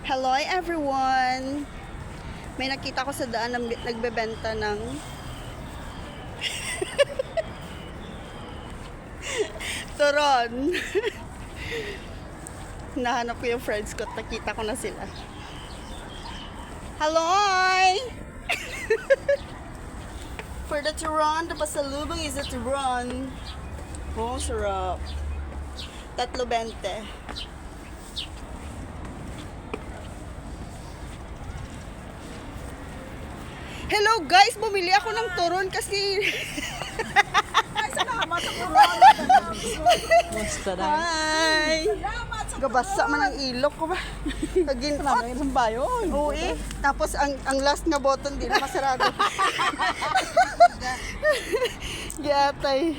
Hello everyone! May nakita ko sa daan na nagbebenta ng turon. Nahanap ko yung friends ko at nakita ko na sila. Hello! For the turon, the pasalubong is a turon. Oh, sarap. 3.20. Hello guys, bumili ako ng turon kasi Ay, salamat sa turon. Monster na. hi. Salamat sa Gabasa man ang ilok ko ba? Kagin Salamat ng bayon. Oo eh. Tapos ang last na button din masarado. Giyatay.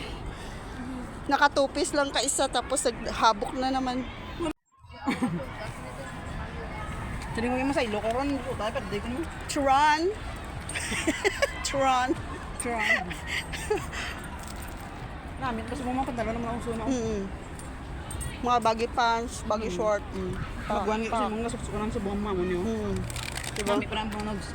Nakatupis lang ka isa tapos habok na naman. Sabi mo yung sa ilo ko ron. Dapat di ko mo. Tron. Tron. Try. Namin kasi mo mga pantalo naman ang uso na. Mga baggy pants, baggy short. Magwan nga kasi mga suksukan sa buong mamo niyo. Diba? Kami pa lang pang nags.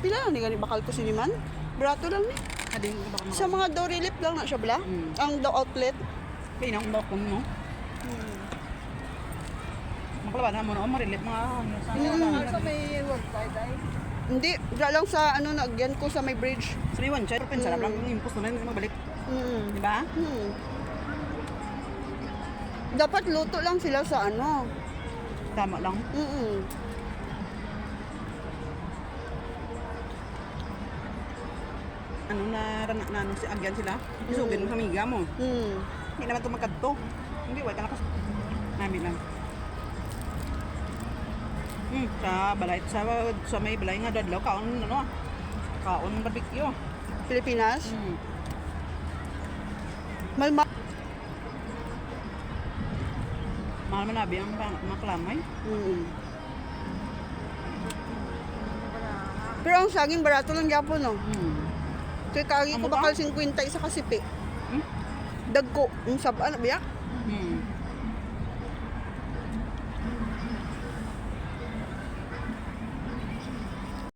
Pila lang ni gani bakal ko siniman? Brato lang ni. Ading ko baka Sa mga Dory Lip lang na siya bala. Ang the outlet. Kaya na kung bakong no. Makalaba na mo no. Marilip mga ano sa may website ay. Hindi, dra lang sa ano nagyan ko sa may bridge. Sa may one shot. Pero sarap lang kung impos na rin magbalik. Di ba? Dapat luto lang sila sa ano. Tama lang. Ano na ano si agyan sila. Isugin mo sa miga mo. Hindi naman ito magkadto. Hindi, wala ka na kasi. Namin lang. Sa balay, sa may balay nga dadlaw, kaon ano, kaon barbecue. Pilipinas. Malma. Mahal man nabi ang maklamay. Pero ang saging barato lang gyapon no. Kay kagi ko Ano ba? bakal 50 isa kasipi. Dagko, ang sab ano biyak?